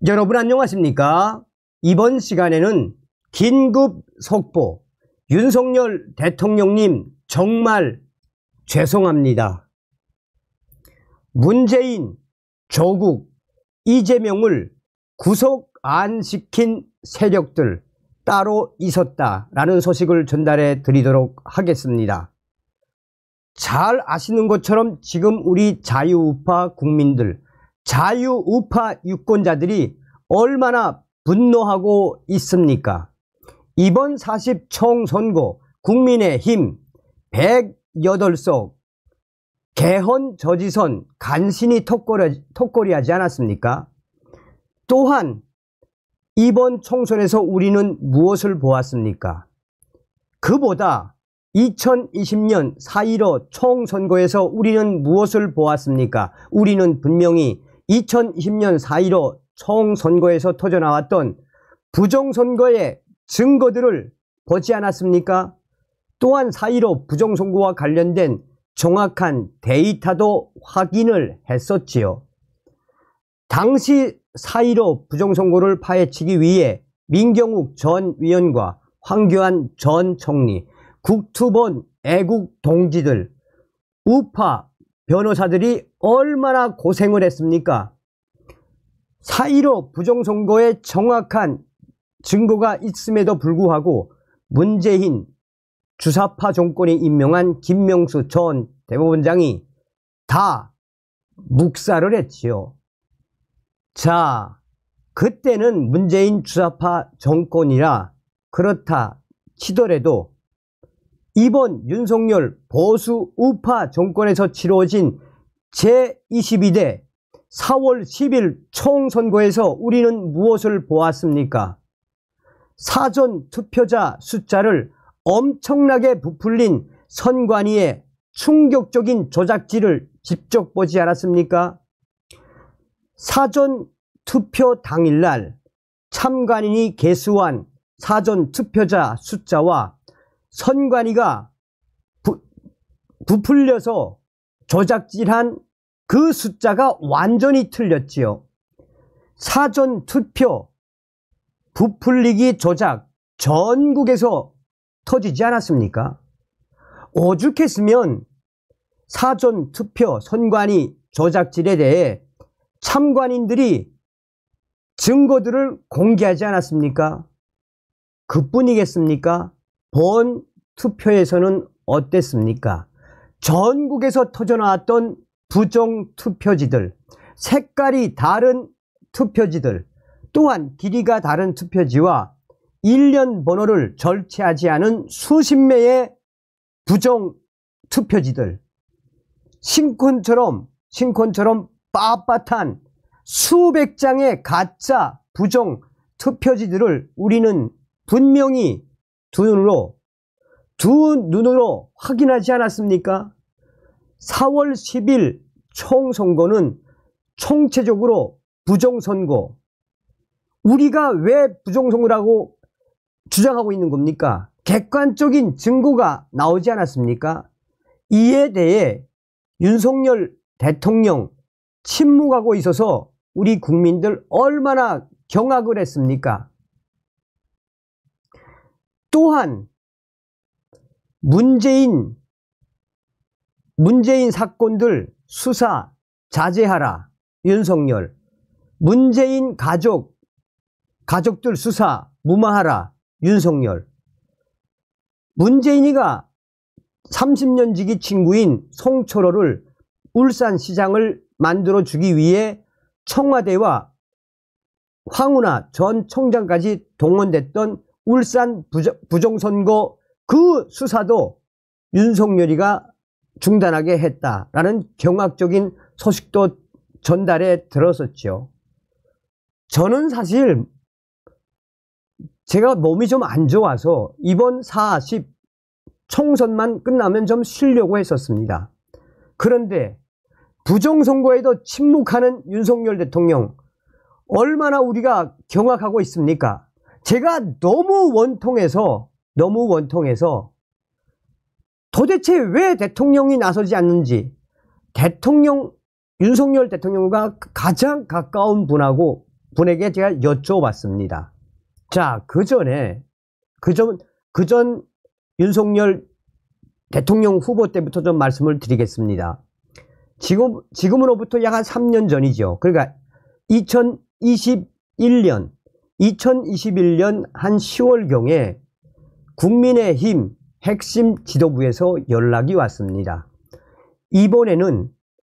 여러분 안녕하십니까? 이번 시간에는 긴급 속보, 윤석열 대통령님 정말 죄송합니다. 문재인, 조국, 이재명을 구속 안 시킨 세력들 따로 있었다라는 소식을 전달해 드리도록 하겠습니다. 잘 아시는 것처럼 지금 우리 자유우파 국민들, 자유우파 유권자들이 얼마나 분노하고 있습니까? 이번 40 총선거 국민의힘 108석 개헌 저지선 간신히 턱걸이하지 않았습니까? 또한 이번 총선에서 우리는 무엇을 보았습니까? 그보다 2020년 4.15 총선거에서 우리는 무엇을 보았습니까? 우리는 분명히 2020년 4.15 총선거에서 터져나왔던 부정선거의 증거들을 보지 않았습니까? 또한 4.15 부정선거와 관련된 정확한 데이터도 확인을 했었지요. 당시 4.15 부정선거를 파헤치기 위해 민경욱 전 위원과 황교안 전 총리, 국투본 애국 동지들, 우파 변호사들이 얼마나 고생을 했습니까? 4.15 부정선거의 정확한 증거가 있음에도 불구하고 문재인 주사파 정권이 임명한 김명수 전 대법원장이 다 묵살을 했지요. 자, 그때는 문재인 주사파 정권이라 그렇다 치더라도 이번 윤석열 보수 우파 정권에서 치러진 제22대 4월 10일 총선거에서 우리는 무엇을 보았습니까? 사전 투표자 숫자를 엄청나게 부풀린 선관위의 충격적인 조작질을 직접 보지 않았습니까? 사전 투표 당일날 참관인이 개수한 사전 투표자 숫자와 선관위가 부풀려서 조작질한 그 숫자가 완전히 틀렸지요. 사전 투표 부풀리기 조작 전국에서 터지지 않았습니까? 오죽했으면 사전 투표 선관위 조작질에 대해 참관인들이 증거들을 공개하지 않았습니까? 그뿐이겠습니까? 본 투표에서는 어땠습니까? 전국에서 터져나왔던 부정투표지들, 색깔이 다른 투표지들, 또한 길이가 다른 투표지와 일련 번호를 절취하지 않은 수십 매의 부정투표지들, 신콘처럼 빳빳한 수백 장의 가짜 부정투표지들을 우리는 분명히 두 눈으로 확인하지 않았습니까? 4월 10일 총선거는 총체적으로 부정선거. 우리가 왜 부정선거라고 주장하고 있는 겁니까? 객관적인 증거가 나오지 않았습니까? 이에 대해 윤석열 대통령 침묵하고 있어서 우리 국민들 얼마나 경악을 했습니까? 또한 문재인 사건들 수사 자제하라 윤석열, 문재인 가족들 수사 무마하라 윤석열, 문재인이가 30년 지기 친구인 송철호를 울산시장을 만들어주기 위해 청와대와 황운하 전 총장까지 동원됐던 울산 부정선거 그 수사도 윤석열이가 중단하게 했다라는 경악적인 소식도 전달해 들었었죠. 저는 사실 제가 몸이 좀 안 좋아서 이번 40 총선만 끝나면 좀 쉬려고 했었습니다. 그런데 부정선거에도 침묵하는 윤석열 대통령, 얼마나 우리가 경악하고 있습니까? 제가 너무 원통해서 도대체 왜 대통령이 나서지 않는지, 윤석열 대통령과 가장 가까운 분하고 분에게 제가 여쭤봤습니다. 자, 그 전 윤석열 대통령 후보 때부터 좀 말씀을 드리겠습니다. 지금으로부터 약 한 3년 전이죠. 그러니까 2021년 한 10월경에 국민의힘 핵심 지도부에서 연락이 왔습니다. 이번에는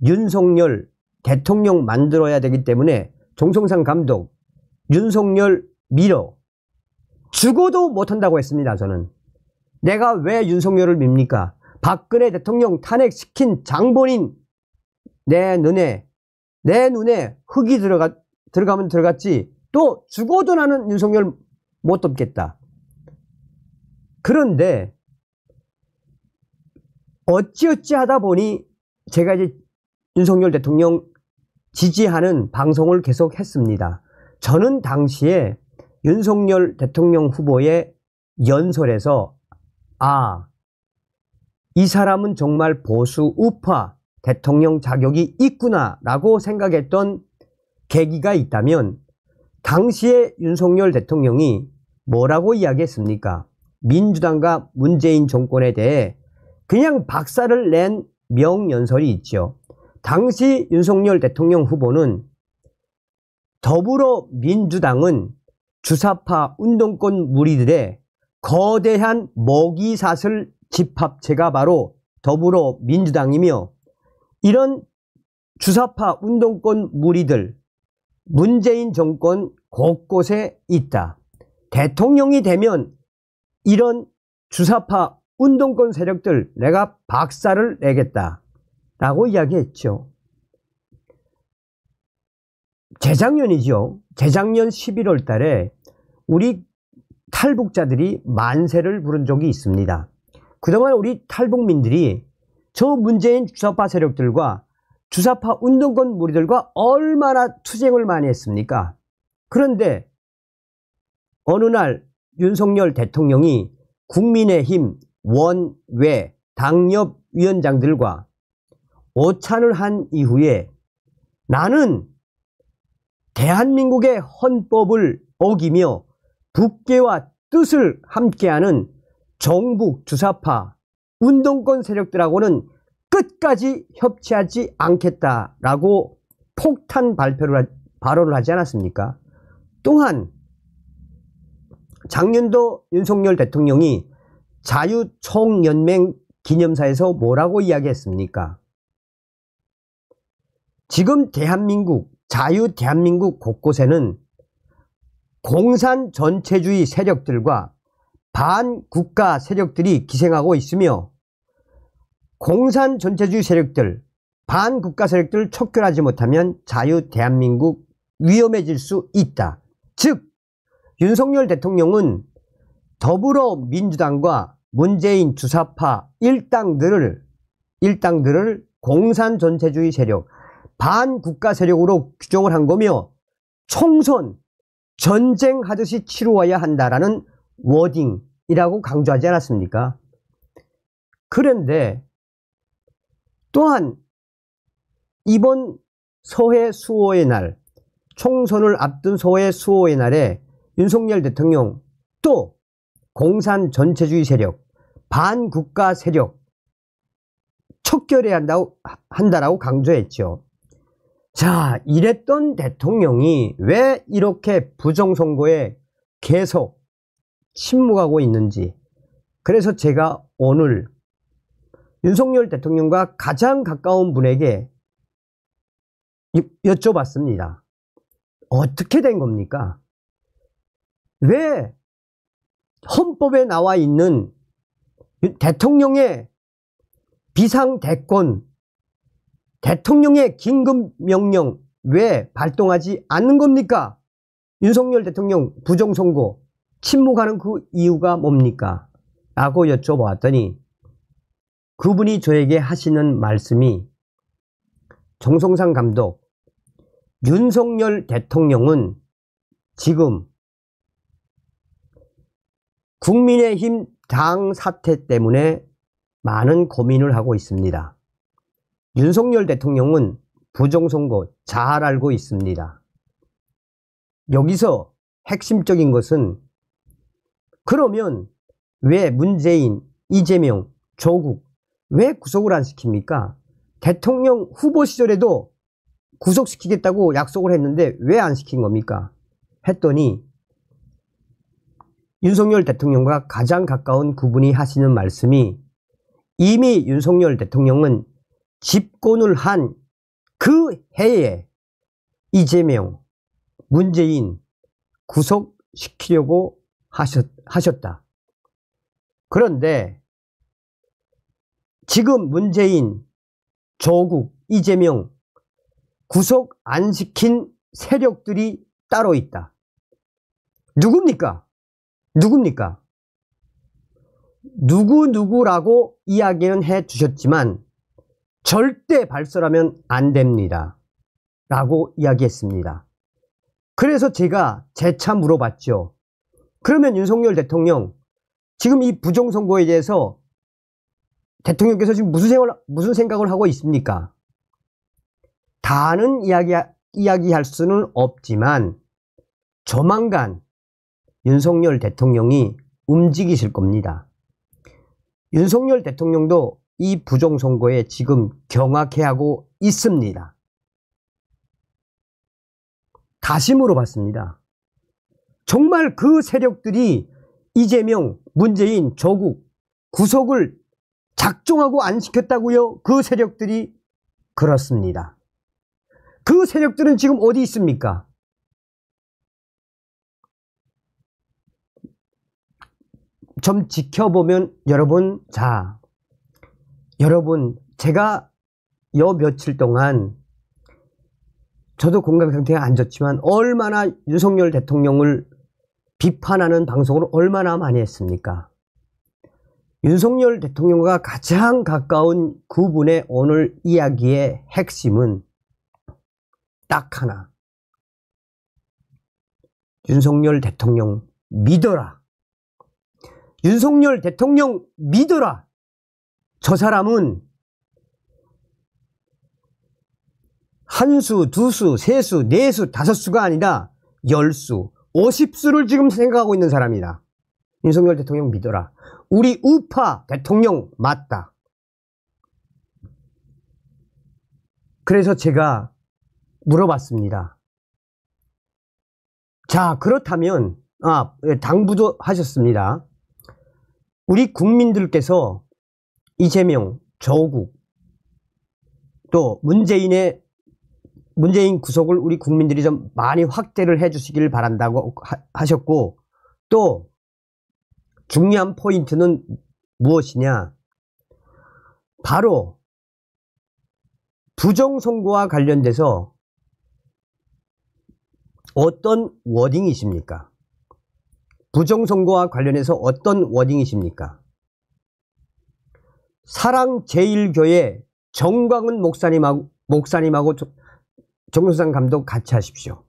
윤석열 대통령 만들어야 되기 때문에 정성상 감독 윤석열 밀어 죽어도 못한다고 했습니다. 저는 내가 왜 윤석열을 밉니까? 박근혜 대통령 탄핵시킨 장본인 내 눈에 흙이 들어가면 들어갔지 또 죽어도 나는 윤석열 못 돕겠다. 그런데 어찌어찌 하다 보니 제가 이제 윤석열 대통령 지지하는 방송을 계속 했습니다. 저는 당시에 윤석열 대통령 후보의 연설에서 이 사람은 정말 보수 우파 대통령 자격이 있구나 라고 생각했던 계기가 있다면 당시에 윤석열 대통령이 뭐라고 이야기했습니까? 민주당과 문재인 정권에 대해 그냥 박살을 낸 명연설이 있죠. 당시 윤석열 대통령 후보는 더불어민주당은 주사파 운동권 무리들의 거대한 먹이사슬 집합체가 바로 더불어민주당이며 이런 주사파 운동권 무리들 문재인 정권 곳곳에 있다. 대통령이 되면 이런 주사파 운동권 세력들 내가 박살을 내겠다 라고 이야기했죠. 재작년이죠. 재작년 11월 달에 우리 탈북자들이 만세를 부른 적이 있습니다. 그동안 우리 탈북민들이 저 문재인 주사파 세력들과 주사파 운동권 무리들과 얼마나 투쟁을 많이 했습니까? 그런데 어느 날 윤석열 대통령이 국민의힘 원외 당협 위원장들과 오찬을 한 이후에 나는 대한민국의 헌법을 어기며 국회와 뜻을 함께하는 종북 주사파 운동권 세력들하고는 끝까지 협치하지 않겠다라고 폭탄 발언을 하지 않았습니까? 또한 작년도 윤석열 대통령이 자유총연맹 기념사에서 뭐라고 이야기했습니까? 지금 대한민국 곳곳에는 공산 전체주의 세력들과 반국가 세력들이 기생하고 있으며 공산 전체주의 세력들, 반국가 세력들을 척결하지 못하면 자유대한민국 위험해질 수 있다. 즉 윤석열 대통령은 더불어민주당과 문재인 주사파 일당들을 공산 전체주의 세력, 반국가 세력으로 규정을 한 거며 총선, 전쟁하듯이 치루어야 한다라는 워딩이라고 강조하지 않았습니까? 그런데 또한 이번 서해 수호의 날, 총선을 앞둔 서해 수호의 날에 윤석열 대통령 또 공산 전체주의 세력, 반국가 세력 척결해야 한다라고 강조했죠. 자, 이랬던 대통령이 왜 이렇게 부정선거에 계속 침묵하고 있는지, 그래서 제가 오늘 윤석열 대통령과 가장 가까운 분에게 여쭤봤습니다. 어떻게 된 겁니까? 왜 헌법에 나와 있는 대통령의 비상대권, 대통령의 긴급명령 왜 발동하지 않는 겁니까? 윤석열 대통령 부정선거 침묵하는 그 이유가 뭡니까? 라고 여쭤봤더니 그분이 저에게 하시는 말씀이, 정성상 감독, 윤석열 대통령은 지금 국민의힘 당 사태 때문에 많은 고민을 하고 있습니다. 윤석열 대통령은 부정선거 잘 알고 있습니다. 여기서 핵심적인 것은 그러면 왜 문재인, 이재명, 조국 왜 구속을 안 시킵니까? 대통령 후보 시절에도 구속시키겠다고 약속을 했는데 왜 안 시킨 겁니까? 했더니 윤석열 대통령과 가장 가까운 그분이 하시는 말씀이 이미 윤석열 대통령은 집권을 한 그 해에 이재명, 문재인 구속시키려고 하셨다. 그런데 지금 문재인, 조국, 이재명 구속 안 시킨 세력들이 따로 있다. 누굽니까? 누굽니까? 누구라고 이야기는 해 주셨지만 절대 발설하면 안 됩니다. 라고 이야기했습니다. 그래서 제가 재차 물어봤죠. 그러면 윤석열 대통령 지금 이 부정선거에 대해서 대통령께서 지금 무슨 생각을 하고 있습니까? 다는 이야기할 수는 없지만 조만간 윤석열 대통령이 움직이실 겁니다. 윤석열 대통령도 이 부정선거에 지금 경악해하고 있습니다. 다시 물어봤습니다. 정말 그 세력들이 이재명, 문재인, 조국 구속을 작정하고 안 시켰다고요? 그 세력들이? 그렇습니다. 그 세력들은 지금 어디 있습니까? 좀 지켜보면 여러분, 여러분 제가 요 며칠 동안 저도 건강 상태가 안 좋지만 얼마나 윤석열 대통령을 비판하는 방송을 얼마나 많이 했습니까? 윤석열 대통령과 가장 가까운 그분의 오늘 이야기의 핵심은 딱 하나. 윤석열 대통령 믿어라. 윤석열 대통령 믿어라. 저 사람은 한 수, 두 수, 세 수, 네 수, 다섯 수가 아니라 10수, 50수를 지금 생각하고 있는 사람이다. 윤석열 대통령 믿어라. 우리 우파 대통령 맞다. 그래서 제가 물어봤습니다. 자, 그렇다면 당부도 하셨습니다. 우리 국민들께서 이재명, 조국 또 문재인 구속을 우리 국민들이 좀 많이 확대를 해주시길 바란다고 하셨고, 또 중요한 포인트는 무엇이냐? 바로 부정선거와 관련돼서 어떤 워딩이십니까? 부정선거와 관련해서 어떤 워딩이십니까? 사랑제일교회 정광훈 목사님하고 정수상 감독 같이 하십시오.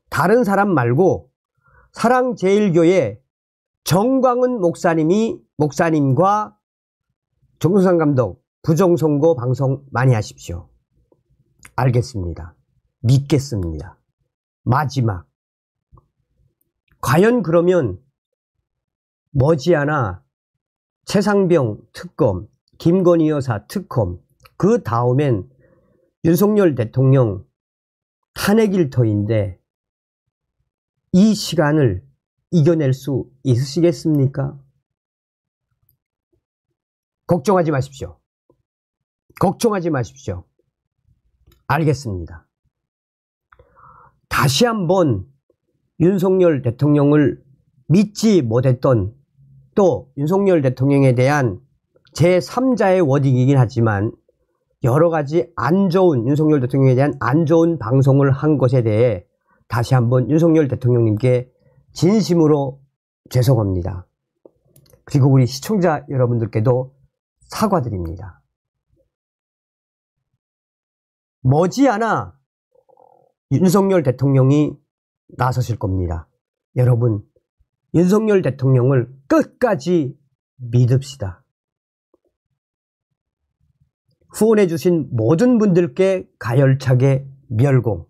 다른 사람 말고 사랑제일교회 정광훈 목사님과 정수상 감독 부정선거 방송 많이 하십시오. 알겠습니다. 믿겠습니다. 마지막. 과연 그러면 머지않아 최상병 특검, 김건희 여사 특검, 그 다음엔 윤석열 대통령 탄핵 일터인데 이 시간을 이겨낼 수 있으시겠습니까? 걱정하지 마십시오. 걱정하지 마십시오. 알겠습니다. 다시 한번 윤석열 대통령을 믿지 못했던, 또 윤석열 대통령에 대한 제3자의 워딩이긴 하지만 여러 가지 안 좋은, 윤석열 대통령에 대한 안 좋은 방송을 한 것에 대해 다시 한번 윤석열 대통령님께 진심으로 죄송합니다. 그리고 우리 시청자 여러분들께도 사과드립니다. 머지않아 윤석열 대통령이 나서실 겁니다. 여러분, 윤석열 대통령을 끝까지 믿읍시다. 후원해주신 모든 분들께 가열차게 멸공.